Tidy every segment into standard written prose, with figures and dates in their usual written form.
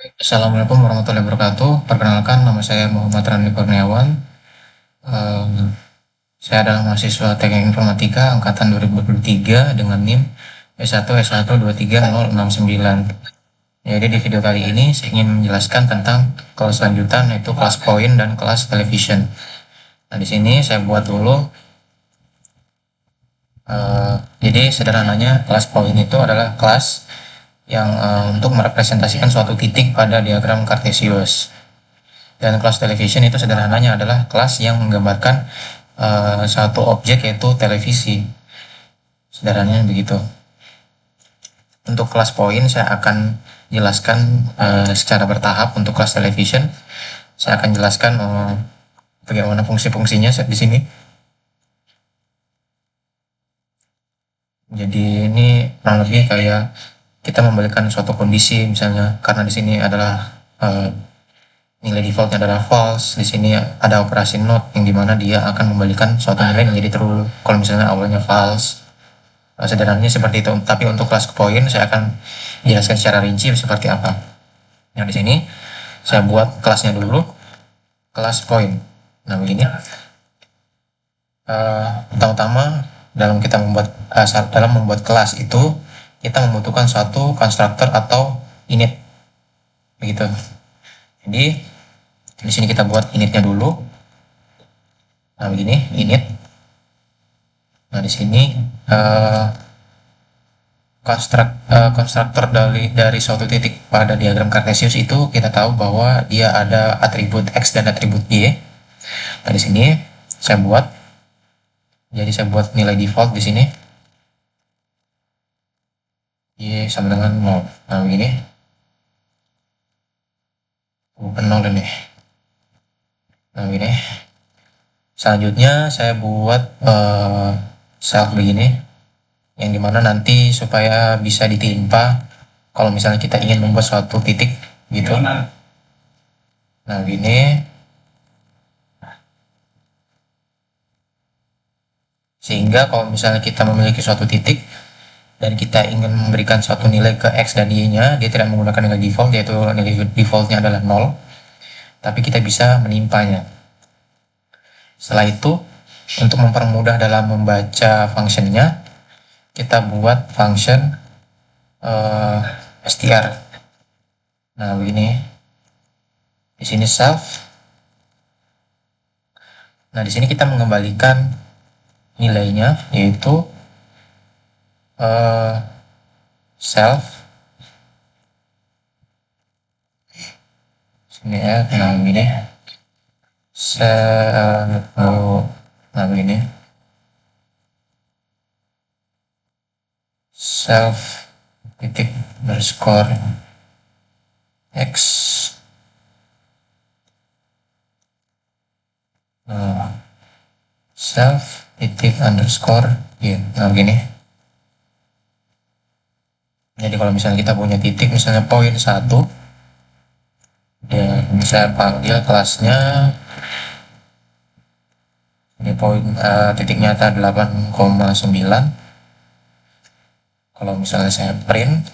Assalamualaikum warahmatullahi wabarakatuh. Perkenalkan, nama saya Muhammad Rani Kurniawan. Eee, saya adalah mahasiswa Teknik Informatika angkatan 2023 dengan NIM S1S1230069. Jadi di video kali ini saya ingin menjelaskan tentang kelas lanjutan, yaitu kelas point dan kelas television. Nah, di sini saya buat dulu. Jadi sederhananya kelas point itu adalah kelas yang untuk merepresentasikan suatu titik pada diagram Cartesius. Dan kelas television itu sederhananya adalah kelas yang menggambarkan satu objek, yaitu televisi. Sederhananya begitu. Untuk kelas point saya akan jelaskan secara bertahap. Untuk kelas television saya akan jelaskan bagaimana fungsi-fungsinya di sini. Jadi ini kurang lebih kayak kita membalikan suatu kondisi, misalnya karena di sini adalah nilai defaultnya adalah false. Di sini ada operasi not yang dimana dia akan membalikan suatu nilai menjadi true kalau misalnya awalnya false. Sederhananya seperti itu. Tapi untuk kelas point saya akan jelaskan secara rinci seperti apa. Nah, di sini saya buat kelasnya dulu, kelas point. Nah, begini. Pertama-tama dalam membuat kelas itu kita membutuhkan suatu konstruktor atau init, begitu. Jadi di sini kita buat initnya dulu. Nah, begini init. Nah, di sini konstruktor dari suatu titik pada diagram Cartesius itu kita tahu bahwa dia ada atribut X dan atribut Y. Nah, di sini saya buat nilai default di sini Y sama dengan 0. Nah, begini. 0 ini. Nah, begini. Selanjutnya saya buat self begini, yang dimana nanti supaya bisa ditimpa kalau misalnya kita ingin membuat suatu titik gitu. Nah, gini. Sehingga kalau misalnya kita memiliki suatu titik dan kita ingin memberikan suatu nilai ke X dan Y-nya, dia tidak menggunakan nilai default, yaitu nilai defaultnya adalah 0, tapi kita bisa menimpanya. Setelah itu, untuk mempermudah dalam membaca functionnya, kita buat function str. Nah, begini. Di sini self. Nah, di sini kita mengembalikan nilainya, yaitu self. Sini ya, nah begini. Nah, begini. Self titik underscore X. Self titik underscore Y. Nah, begini. Jadi kalau misalnya kita punya titik, misalnya poin 1, dan saya panggil kelasnya ini poin titik nyata 8,9. Kalau misalnya saya print,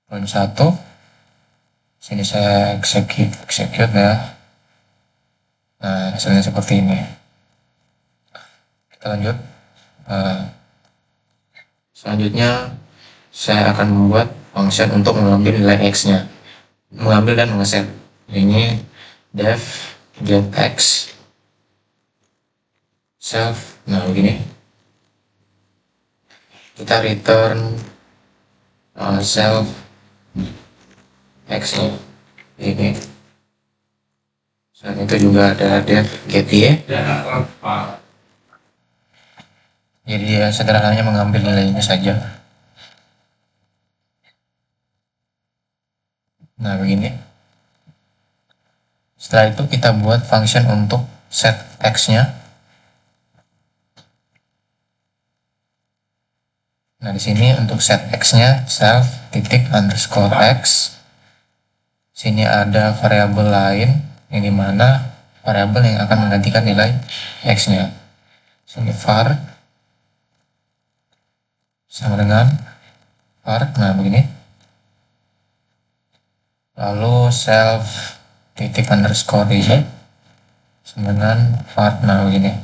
poin 1, sini saya execute ya. Nah, hasilnya seperti ini. Kita lanjut. Selanjutnya saya akan membuat function untuk mengambil nilai X-nya, mengambil dan mengeset. Ini def get X self. Nah, begini. Kita return self X-nya ini. Selain itu juga ada def get Y. Jadi dia sederhananya mengambil nilainya saja. Nah, begini. Setelah itu kita buat function untuk set X-nya. Nah, di sini untuk set X-nya self titik underscore X. Sini ada variabel lain yang dimana variabel yang akan menggantikan nilai X-nya. Sini var sama dengan var, nah begini. Lalu self titik underscore ini sama dengan var, nah begini.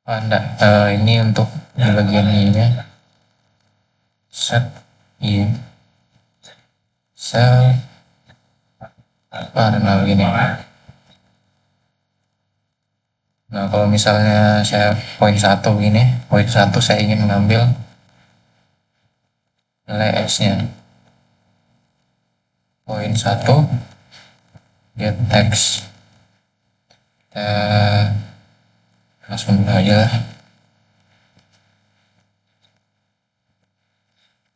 Enggak, ini untuk di bagian i-nya set i self var, nah begini. Nah, kalau misalnya saya poin 1 begini, poin 1 saya ingin mengambil nilai x-nya. Poin 1 get x. Kita langsung buka aja lah.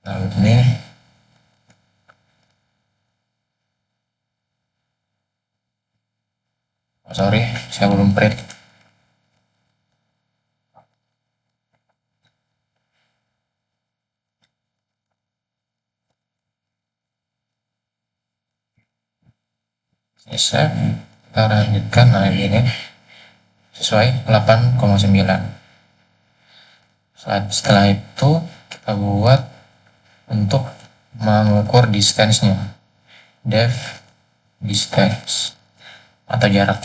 Lalu ini sorry, saya belum print. Save, kita lanjutkan. Nah ini sesuai 8,9. Setelah itu kita buat untuk mengukur distance-nya, depth distance atau jarak.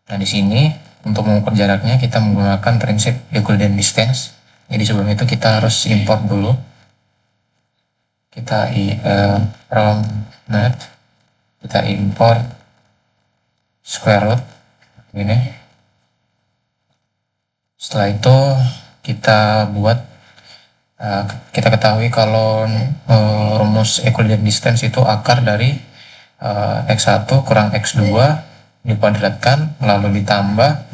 Nah di sini untuk mengukur jaraknya kita menggunakan prinsip Euclidean distance. Jadi sebelum itu kita harus import dulu. Kita from net kita import square root ini. Setelah itu kita buat kita ketahui kalau rumus Euclidean distance itu akar dari x1 kurang x2 dikuadratkan lalu ditambah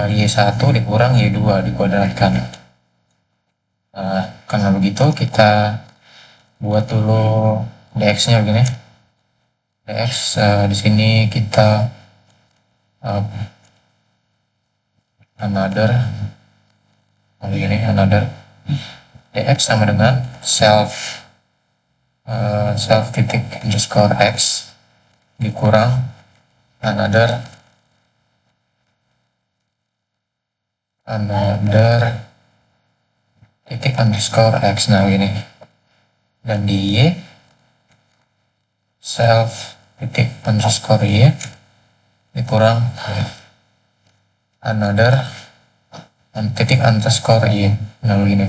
y1 dikurang y2 dikuadratkan. Karena begitu kita buat dulu dx-nya begini. Dx di sini kita another dx sama dengan self titik underscore x dikurang another titik underscore x, nah begini. Dan di y self titik underscore y dikurang another titik underscore y, nah begini.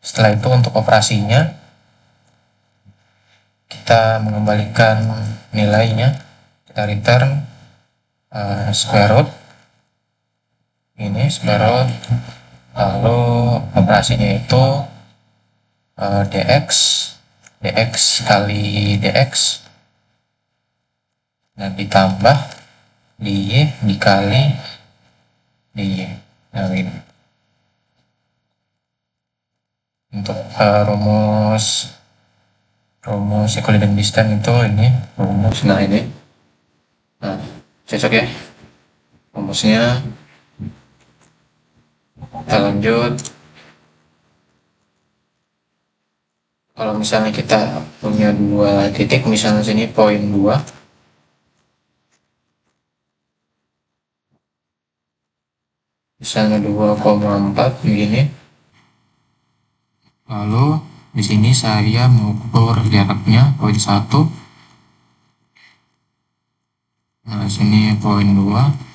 Setelah itu untuk operasinya kita mengembalikan nilainya, kita return square root ini square root, lalu operasinya itu dx kali dx dan ditambah dy dikali dy. Nah ini untuk rumus Euclidean distance itu ini rumus. Nah ini, nah cocok ya rumusnya. Kita lanjut. Kalau misalnya kita punya dua titik, misalnya sini poin 2, misalnya 2,4 begini. Lalu di sini saya mengukur jaraknya poin 1. Nah sini poin 2.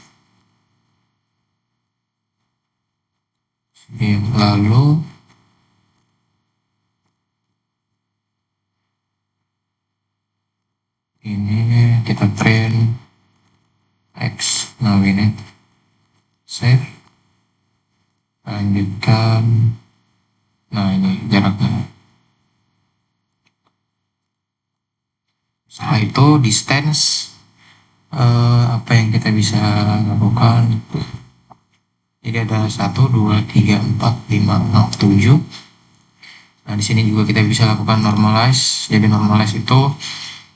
Lalu ini kita print x. Nah ini save, lanjutkan. Nah ini jaraknya. Setelah itu distance apa yang kita bisa lakukan. Jadi ada 1, 2, 3, 4, 5, 6, 7. Nah di sini juga kita bisa lakukan normalize. Jadi normalize itu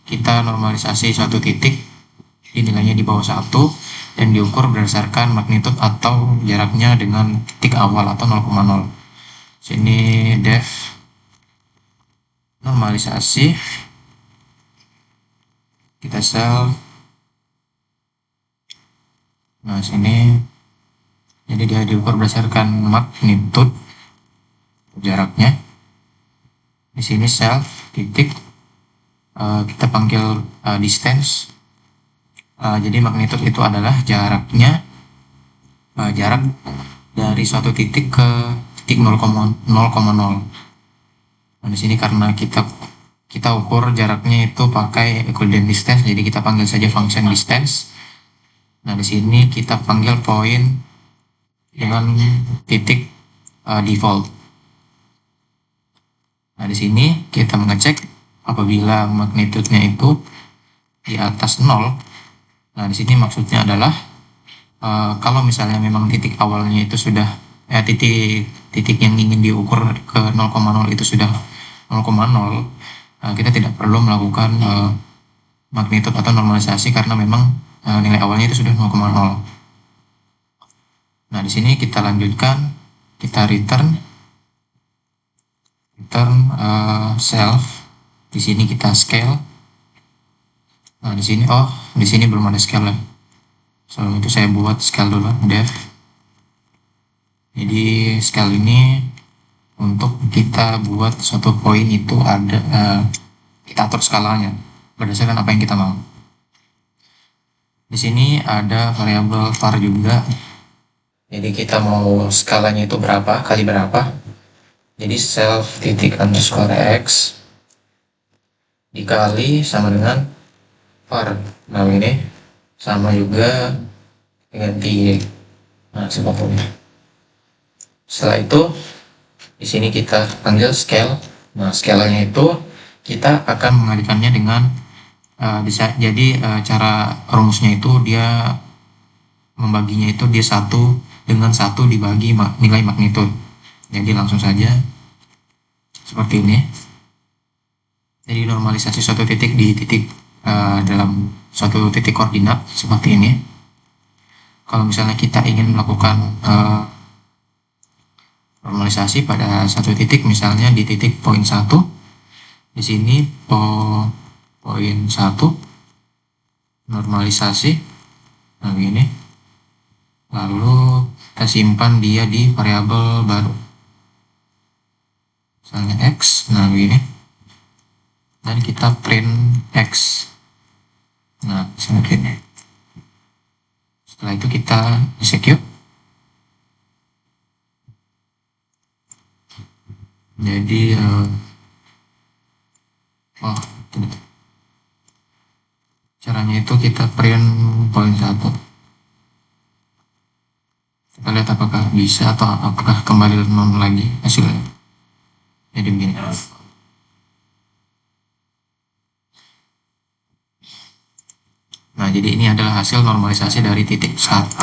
kita normalisasi suatu titik, nilainya di bawah 1 dan diukur berdasarkan magnitude atau jaraknya dengan titik awal atau 0,0. Sini def normalisasi, kita self. Nah sini Jadi dia diukur berdasarkan magnitude jaraknya. Di sini self titik kita panggil distance. Jadi magnitude itu adalah jaraknya, jarak dari suatu titik ke titik 0,0. Nah, di sini karena kita ukur jaraknya itu pakai Euclidean distance, jadi kita panggil saja function distance. Nah, di sini kita panggil point dengan titik default. Nah, di sini kita mengecek apabila magnitudenya itu di atas 0. Nah, di sini maksudnya adalah kalau misalnya memang titik awalnya itu sudah titik yang ingin diukur ke 0,0 itu sudah 0,0, kita tidak perlu melakukan magnitude atau normalisasi karena memang nilai awalnya itu sudah 0,0. Nah, di sini kita lanjutkan, kita return self. Di sini kita scale. Nah, di sini belum ada scale ya. So, itu saya buat scale dulu, def. Jadi scale ini untuk kita buat suatu poin itu ada kita atur skalanya berdasarkan apa yang kita mau. Di sini ada variabel var juga. Jadi kita mau skalanya itu berapa kali berapa. Jadi self titik underscore x dikali sama dengan var. Nah, ini sama juga dengan t. Nah, seperti ini. Setelah itu di sini kita panggil scale. Nah, scale-nya itu kita akan mengalihkannya dengan cara rumusnya itu dia membaginya itu dia 1 dengan 1 dibagi nilai magnitude. Jadi langsung saja seperti ini. Jadi normalisasi suatu titik di titik dalam suatu titik koordinat seperti ini. Kalau misalnya kita ingin melakukan normalisasi pada satu titik, misalnya di titik poin 1, di sini poin 1 normalisasi, nah begini, lalu kita simpan dia di variabel baru, misalnya x, nah begini, dan kita print x. Nah, seperti ini. Setelah itu kita execute. Jadi caranya itu kita print poin 1. Kita lihat apakah bisa atau apakah kembali non lagi hasilnya. Jadi begini. Nah, jadi ini adalah hasil normalisasi dari titik 1.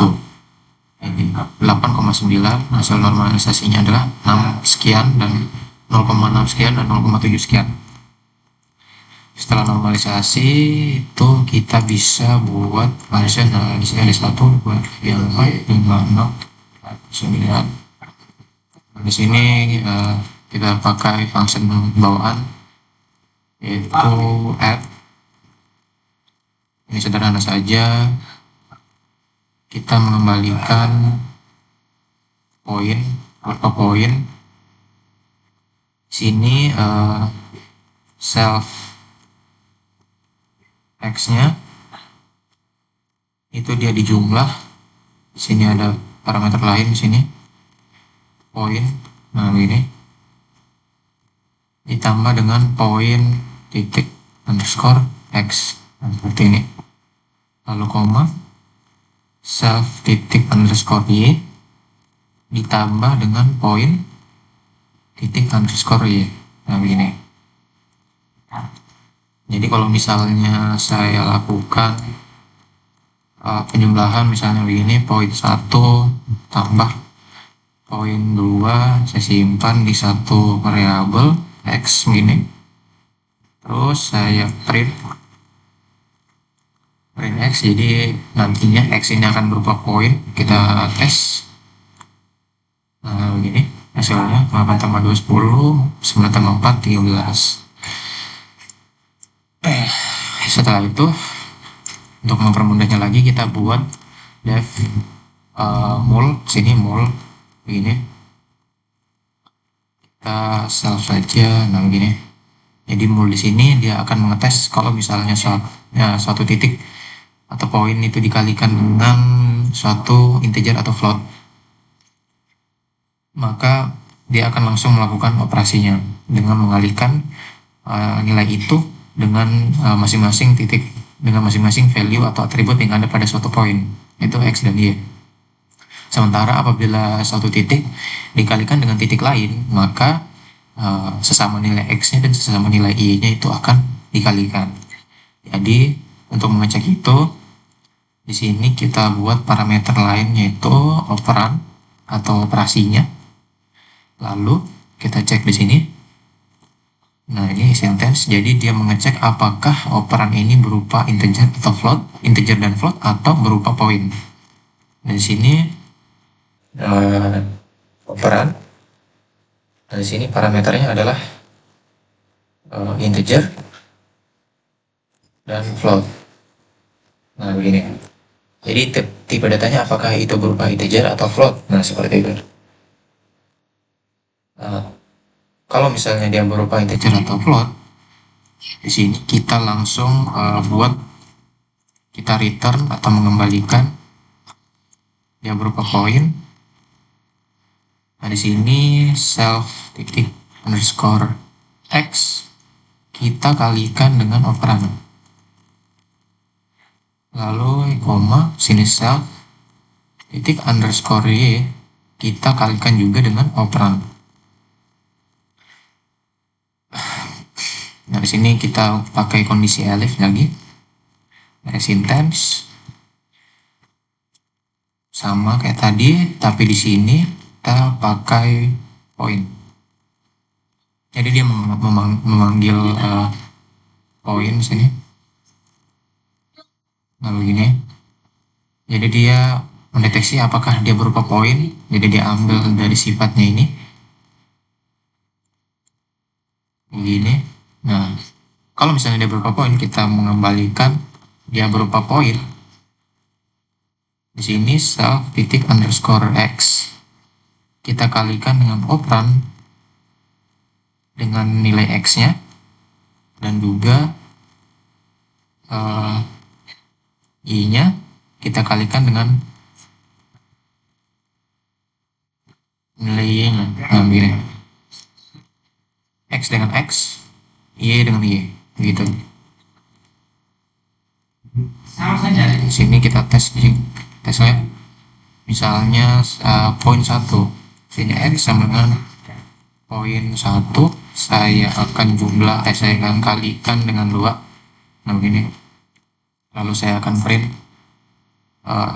Jadi 8,9, hasil normalisasinya adalah 6 sekian dan 0,6 sekian dan 0,7 sekian. Setelah normalisasi itu kita bisa buat function. Nah, di sini ada 1, 2, 3, 4, 5, 6, 9. Nah, di sini kita pakai function bawaan yaitu add. Ini sederhana saja, kita mengembalikan poin beberapa poin. Sini self x-nya itu dia di jumlah. Di sini ada parameter lain di sini poin. Nah, ini ditambah dengan poin titik underscore x. Nah, seperti ini. Lalu koma self titik underscore y ditambah dengan poin titik underscore y. Nah, begini. Jadi kalau misalnya saya lakukan penjumlahan misalnya begini, poin 1 tambah poin 2 saya simpan di satu variabel x begini. Terus saya print x, jadi nantinya x ini akan berupa poin, kita tes. Nah, begini hasilnya, 8 tambah 2 10, 9 tambah 4 13. Setelah itu untuk mempermudahnya lagi kita buat def mul, sini mul begini, kita self saja. Nah begini, jadi mul di sini dia akan mengetes kalau misalnya suatu titik atau poin itu dikalikan dengan suatu integer atau float, maka dia akan langsung melakukan operasinya dengan mengalihkan nilai itu dengan masing-masing titik, dengan masing-masing value atau atribut yang ada pada suatu poin, itu x dan y. Sementara apabila suatu titik dikalikan dengan titik lain, maka sesama nilai x-nya dan sesama nilai y-nya itu akan dikalikan. Jadi untuk mengecek itu, di sini kita buat parameter lain, yaitu operan atau operasinya. Lalu kita cek di sini. Nah, ini sentence. Jadi dia mengecek apakah operan ini berupa integer atau float, integer dan float, atau berupa poin. Di sini operan. Nah, di sini parameternya adalah integer dan float. Nah, begini. Jadi tipe datanya apakah itu berupa integer atau float. Nah, seperti itu. Kalau misalnya dia berupa integer atau float, di sini kita langsung kita return atau mengembalikan dia berupa poin. Nah, di sini self titik underscore x kita kalikan dengan operan. Lalu koma, sini self titik underscore y kita kalikan juga dengan operan. Nah, di sini kita pakai kondisi elif lagi. Sentence sama kayak tadi, tapi di sini kita pakai poin. Jadi dia memanggil poin sini. Lalu gini. Jadi dia mendeteksi apakah dia berupa poin. Jadi dia ambil dari sifatnya ini. Begini. Nah, kalau misalnya dia berupa poin, kita mengembalikan dia berupa poin. Di sini self titik underscore x kita kalikan dengan operan dengan nilai x-nya dan juga y-nya kita kalikan dengan nilai y-nya. Nah, begini. X dengan x, y dengan y, gitu. Di sini kita tesnya, misalnya poin 1. Sini x sama dengan poin 1, saya akan saya akan kalikan dengan 2. Nah, begini. Lalu saya akan print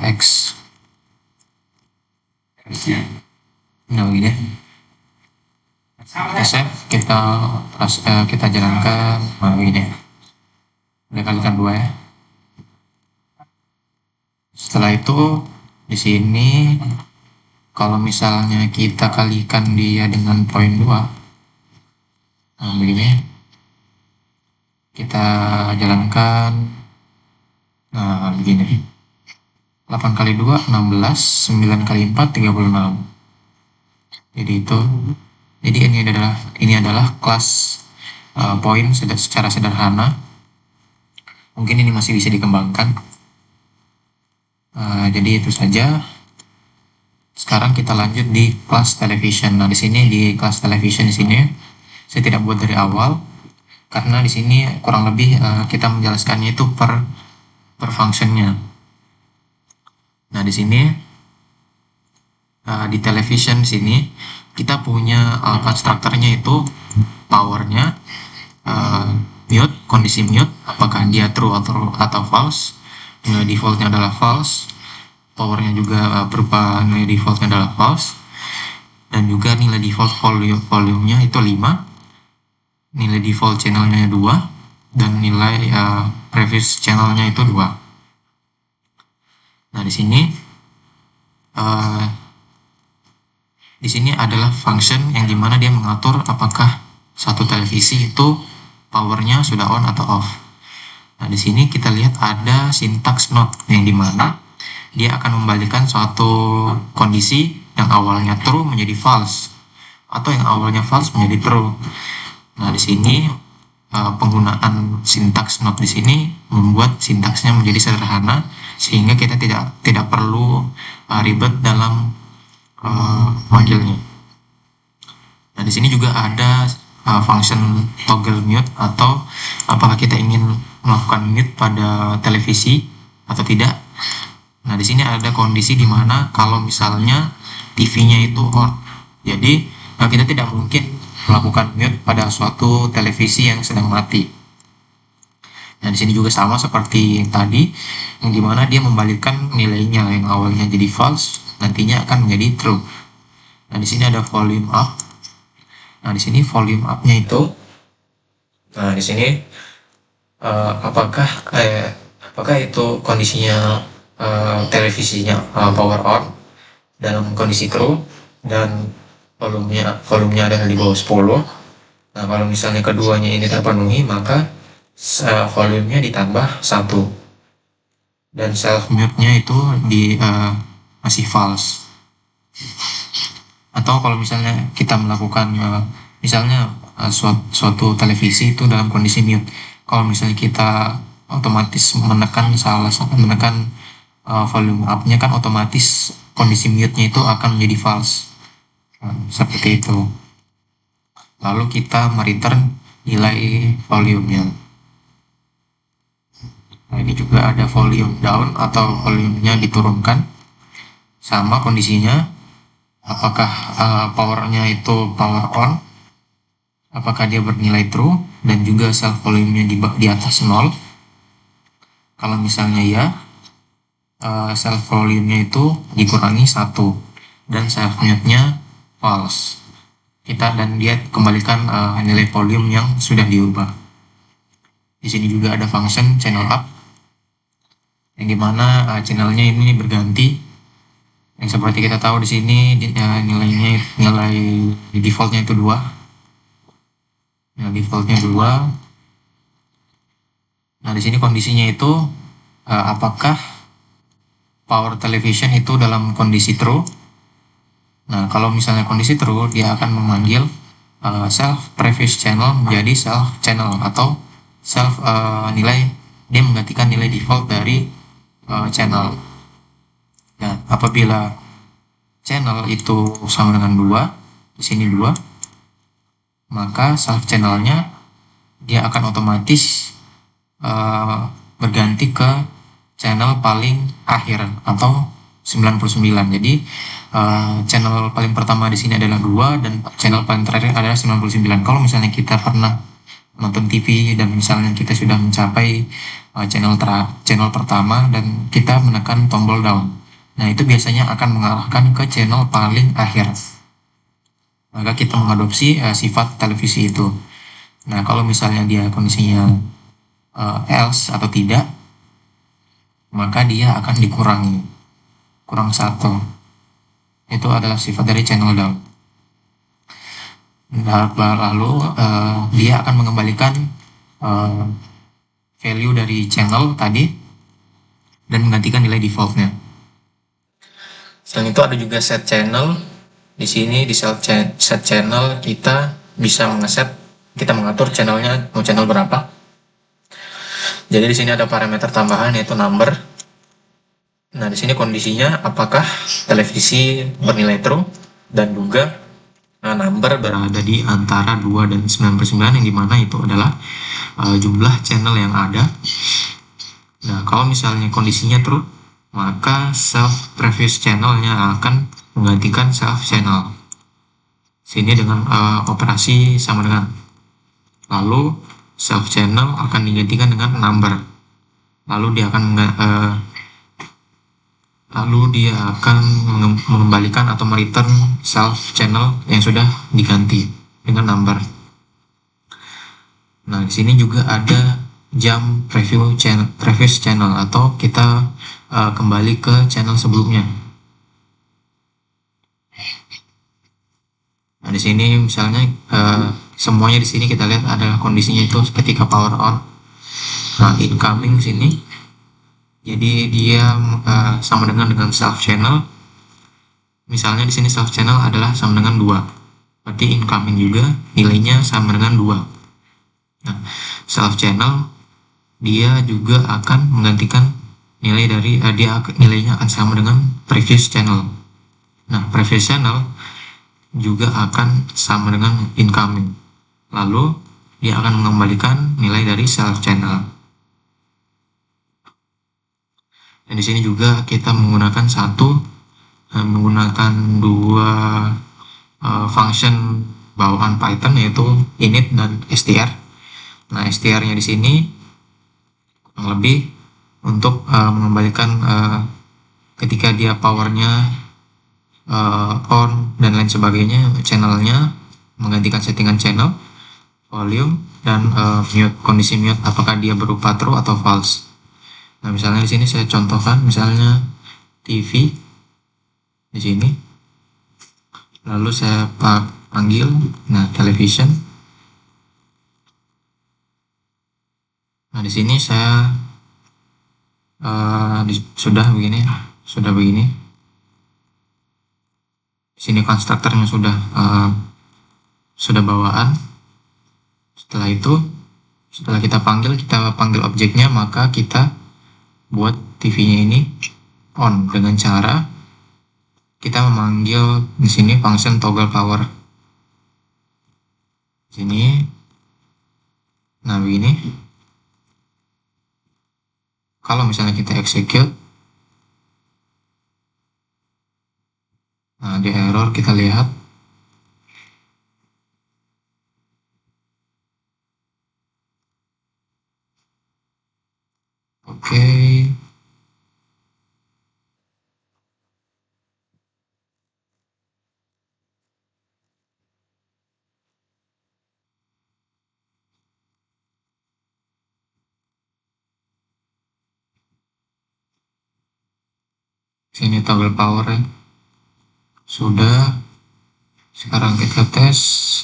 x. Nah, begini. Tesnya kita jalankan. Nah, begini. Udah kalikan 2 ya. Setelah itu di sini kalau misalnya kita kalikan dia dengan poin 2, nah begini, kita jalankan. Nah, begini, 8 kali 2 16, 9 kali 4 36. Jadi ini adalah kelas poin secara sederhana. Mungkin ini masih bisa dikembangkan. Jadi itu saja. Sekarang kita lanjut di kelas television. Nah, di sini di kelas television di sini saya tidak buat dari awal karena di sini kurang lebih kita menjelaskannya itu per functionnya. Nah, di sini di television di sini kita punya konstruktornya itu powernya, mute, kondisi mute, apakah dia true atau false. Nilai defaultnya adalah false. Powernya juga berupa nilai defaultnya adalah false, dan juga nilai default volumenya itu 5, nilai default channelnya 2, dan nilai previous channelnya itu 2. Nah, di sini adalah function yang dimana dia mengatur apakah satu televisi itu powernya sudah on atau off. Nah, di sini kita lihat ada syntax note yang dimana dia akan membalikan suatu kondisi yang awalnya true menjadi false atau yang awalnya false menjadi true. Nah, di sini penggunaan sintaks not di sini membuat sintaksnya menjadi sederhana sehingga kita tidak perlu ribet dalam manggilnya. Nah, di sini juga ada function toggle mute atau apakah kita ingin melakukan mute pada televisi atau tidak. Nah, di sini ada kondisi di mana kalau misalnya TV-nya itu on. Jadi, kita tidak mungkin melakukan mute pada suatu televisi yang sedang mati. Nah, di sini juga sama seperti yang tadi, yang dimana dia membalikkan nilainya yang awalnya jadi false, nantinya akan menjadi true. Nah, di sini ada volume up. Nah, di sini volume up-nya itu, nah di sini apakah itu kondisinya televisinya power on dalam kondisi true dan volumenya ada di bawah 10. Nah, kalau misalnya keduanya ini terpenuhi, maka volumenya ditambah 1 dan self mute-nya itu masih false. Atau kalau misalnya kita melakukan suatu televisi itu dalam kondisi mute, kalau misalnya kita otomatis menekan volume up-nya, kan otomatis kondisi mute-nya itu akan menjadi false. Seperti itu. Lalu kita mereturn nilai volumenya. Nah, ini juga ada volume down atau volumenya diturunkan. Sama kondisinya, apakah powernya itu power on, apakah dia bernilai true, dan juga self volumenya di atas 0. Kalau misalnya ya, self volumenya itu dikurangi 1 dan self mute-nya false. Dan dia kembalikan nilai volume yang sudah diubah. Di sini juga ada function channel up, yang dimana channelnya ini berganti. Yang seperti kita tahu di sini nilai defaultnya itu 2. Nah, defaultnya 2. Nah, di sini kondisinya itu apakah power television itu dalam kondisi true. Nah, kalau misalnya kondisi true, dia akan memanggil self previous channel menjadi self channel atau self dia menggantikan nilai default dari channel. Nah, apabila channel itu sama dengan 2, di sini 2, maka self channelnya dia akan otomatis berganti ke channel paling akhir atau 99. Jadi channel paling pertama di sini adalah 2 dan channel paling terakhir adalah 99. Kalau misalnya kita pernah nonton TV dan misalnya kita sudah mencapai channel pertama dan kita menekan tombol down, nah itu biasanya akan mengarahkan ke channel paling akhir. Maka kita mengadopsi sifat televisi itu. Nah, kalau misalnya dia kondisinya else atau tidak, maka dia akan kurang 1. Itu adalah sifat dari channel down. Lalu dia akan mengembalikan value dari channel tadi dan menggantikan nilai defaultnya. Selain itu ada juga set channel. Di sini di set channel kita bisa kita mengatur channelnya mau channel berapa. Jadi di sini ada parameter tambahan yaitu number. Nah, di sini kondisinya apakah televisi bernilai true dan juga number berada di antara 2 dan 99, yang dimana itu adalah jumlah channel yang ada. Nah, kalau misalnya kondisinya true, maka self previous channelnya akan menggantikan self channel. Sini dengan operasi sama dengan. Lalu self channel akan digantikan dengan number. Lalu dia akan mengembalikan atau mereturn self channel yang sudah diganti dengan number. Nah, di sini juga ada jump previous channel atau kita kembali ke channel sebelumnya. Nah, di sini misalnya semuanya di sini kita lihat adalah kondisinya itu ketika power on. Nah, incoming sini Jadi dia sama dengan self channel. Misalnya di sini self channel adalah sama dengan 2. Berarti incoming juga nilainya sama dengan 2. Nah, self channel dia juga akan menggantikan nilai dari nilainya akan sama dengan previous channel. Nah, previous channel juga akan sama dengan incoming. Lalu dia akan mengembalikan nilai dari self channel. Dan di sini juga kita menggunakan dua function bawaan Python, yaitu init dan str. Nah, str-nya di sini kurang lebih untuk mengembalikan ketika dia powernya on dan lain sebagainya, channelnya, menggantikan settingan channel, volume, dan mute, kondisi mute apakah dia berupa true atau false. Nah, misalnya di sini saya contohkan, misalnya TV di sini, lalu saya panggil, nah television. Nah, di sini saya sudah begini. Di sini konstruktornya sudah bawaan. Setelah kita panggil objeknya, maka kita buat TV-nya ini on dengan cara kita memanggil di sini function toggle power. Sini. Nah, begini. Kalau misalnya kita execute, nah di error kita lihat oke. Sini toggle power ya. Sudah. Sekarang kita tes.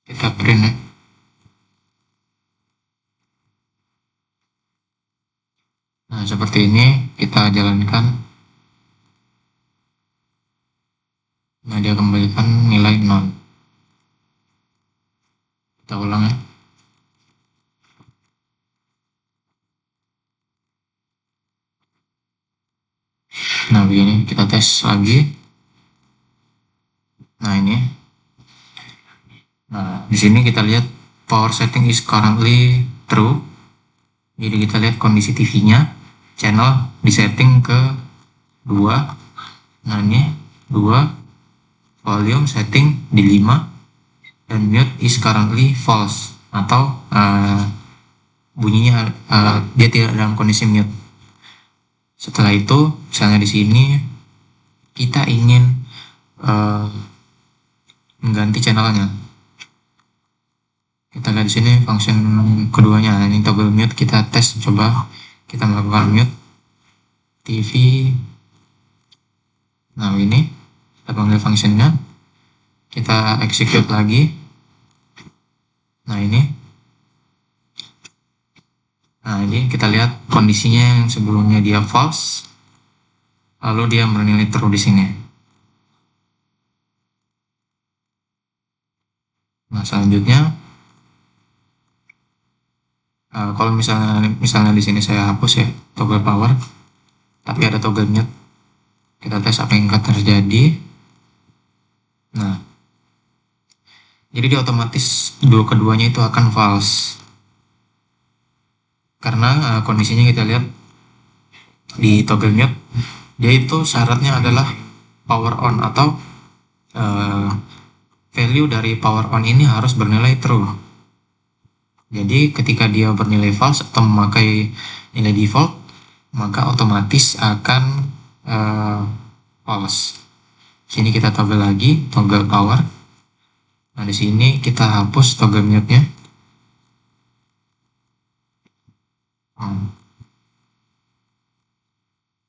Kita print ya. Nah, seperti ini kita jalankan. Nah, dia kembalikan nilai 0. Kita ulang ya. Nah, begini kita tes lagi. Nah, ini. Nah, di sini kita lihat power setting is currently true. Jadi kita lihat kondisi TV-nya, channel disetting ke 2. Nah, ini 2. Volume setting di 5. Dan mute is currently false, atau bunyinya dia tidak dalam kondisi mute. Setelah itu, misalnya di sini kita ingin mengganti channelnya. Kita lihat di sini function keduanya. Ini toggle mute, kita tes, coba kita melakukan mute TV. Nah, ini kita panggil functionnya, kita execute lagi. Nah, ini kita lihat kondisinya yang sebelumnya dia false, lalu dia bernilai true di sini. Nah, selanjutnya kalau misalnya di sini saya hapus ya toggle power, tapi ada toggle mute, kita tes apa yang akan terjadi. Nah, jadi dia otomatis keduanya itu akan false, karena kondisinya kita lihat di toggle mute, dia itu syaratnya adalah power on, atau value dari power on ini harus bernilai true. Jadi ketika dia bernilai false atau memakai nilai default, maka otomatis akan false. Sini kita toggle lagi, toggle power. Nah, di sini kita hapus toggle mute-nya.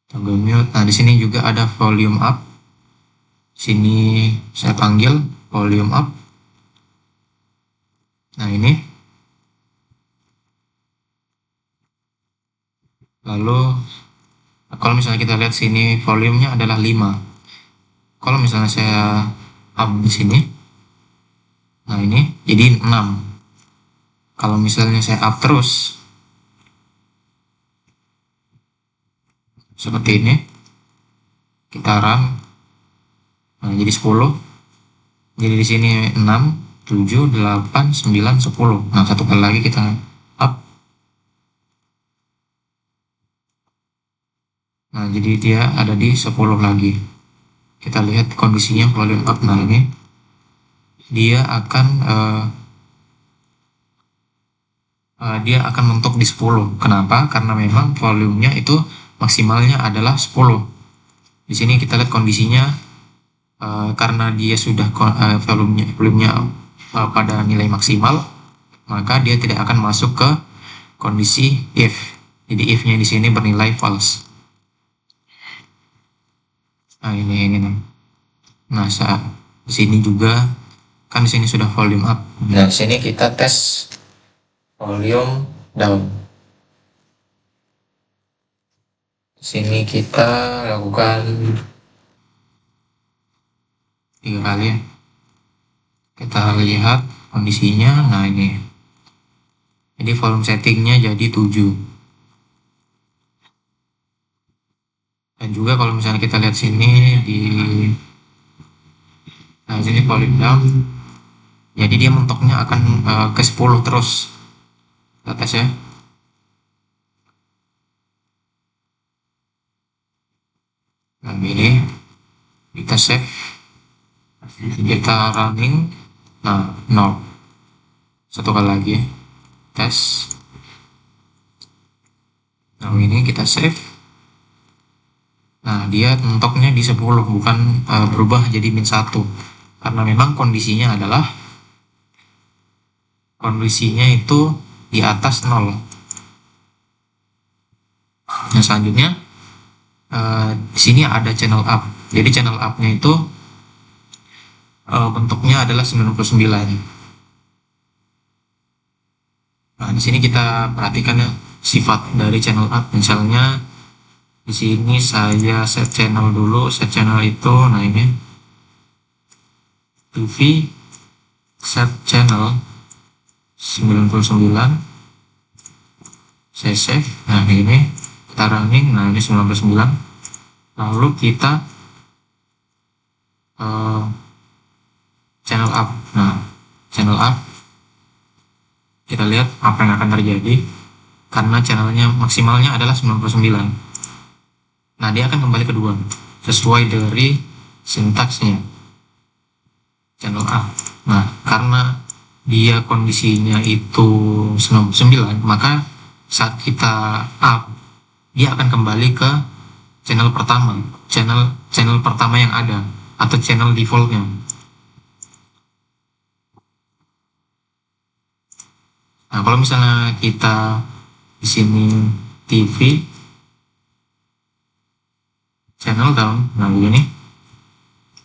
Toggle mute. Nah, di sini juga ada volume up. Sini saya panggil volume up. Nah, ini. Lalu kalau misalnya kita lihat sini volumenya adalah 5. Kalau misalnya saya up di sini, nah ini jadi 6. Kalau misalnya saya up terus seperti ini, kita run, nah jadi 10. Jadi di sini 6, 7, 8, 9, 10. Nah, satu kali lagi kita up. Nah, jadi dia ada di 10 lagi. Kita lihat kondisinya volume up. Nah, ini dia akan mentok di 10. Kenapa? Karena memang volumenya itu maksimalnya adalah 10. Di sini kita lihat kondisinya, karena dia sudah volumenya pada nilai maksimal, maka dia tidak akan masuk ke kondisi if. Jadi if-nya di sini bernilai false. Nah, ini nih. Nah, saat di sini juga kan di sini sudah volume up. Nah, di sini kita tes volume down. Di sini kita lakukan 3 kali. Kita lihat kondisinya. Nah, ini. Jadi volume settingnya jadi 7. Dan juga kalau misalnya kita lihat sini nah sini volume down, jadi dia mentoknya akan ke 10 terus. Kita tes ya. Nah, ini kita save, kita running. Nah, 0. Satu kali lagi tes. Nah, ini kita save. Nah, dia mentoknya di 10, bukan berubah jadi -1. Karena memang kondisinya itu di atas 0. Nah, selanjutnya di sini ada channel up. Jadi channel up-nya itu bentuknya adalah 99. Nah, di sini kita perhatikan ya sifat dari channel up. Misalnya di sini saya set channel dulu. Set channel itu, nah ini TV set channel 99. Saya save. Nah, ini kita running. Nah, ini 99. Lalu kita channel up. Nah, channel up, kita lihat apa yang akan terjadi karena channelnya maksimalnya adalah 99. Nah, dia akan kembali ke 2 sesuai dari sintaksnya channel up. Nah, karena dia kondisinya itu 99, maka saat kita up, dia akan kembali ke channel pertama, channel pertama yang ada, atau channel defaultnya. Nah, kalau misalnya kita di sini TV channel down, nah begini,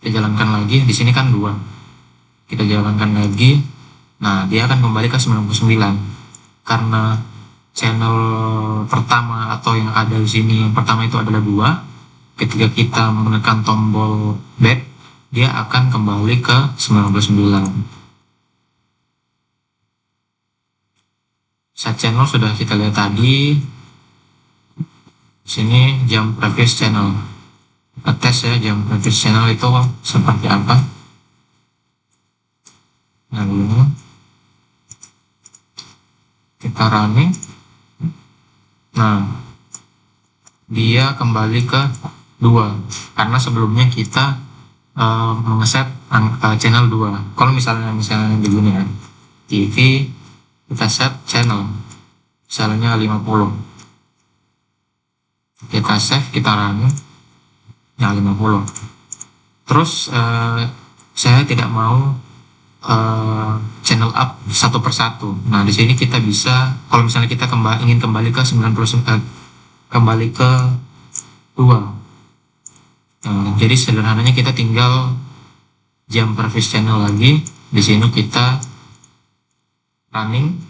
kita jalankan lagi. Di sini kan 2, kita jalankan lagi. Nah, dia akan kembali ke 99 karena channel pertama atau yang ada di sini yang pertama itu adalah 2. Ketika kita menekan tombol back, dia akan kembali ke 99. Set channel sudah kita lihat tadi. Sini jam previous channel. Tes ya jam previous channel itu seperti apa. Nah, ini kita running. Nah, dia kembali ke 2 karena sebelumnya kita mengeset channel 2. Kalau misalnya begini ya, TV kita set channel misalnya 50, kita save, kita running. Ya 50. Terus saya tidak mau channel up satu persatu. Nah, di sini kita bisa, kalau misalnya kita ingin kembali ke 90, kembali ke 2. Jadi sederhananya kita tinggal jam previous channel lagi. Di sini kita running.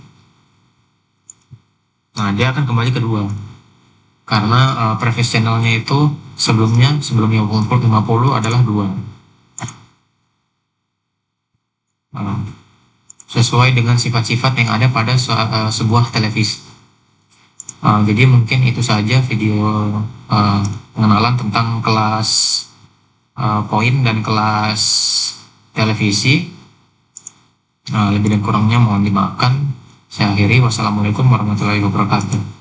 Nah, dia akan kembali ke 2. Karena previous channelnya itu sebelum 50 adalah 2. Sesuai dengan sifat-sifat yang ada pada sebuah televisi. Jadi mungkin itu saja video pengenalan tentang kelas poin dan kelas televisi. Lebih dan kurangnya mohon dimaafkan. Saya akhiri. Wassalamualaikum warahmatullahi wabarakatuh.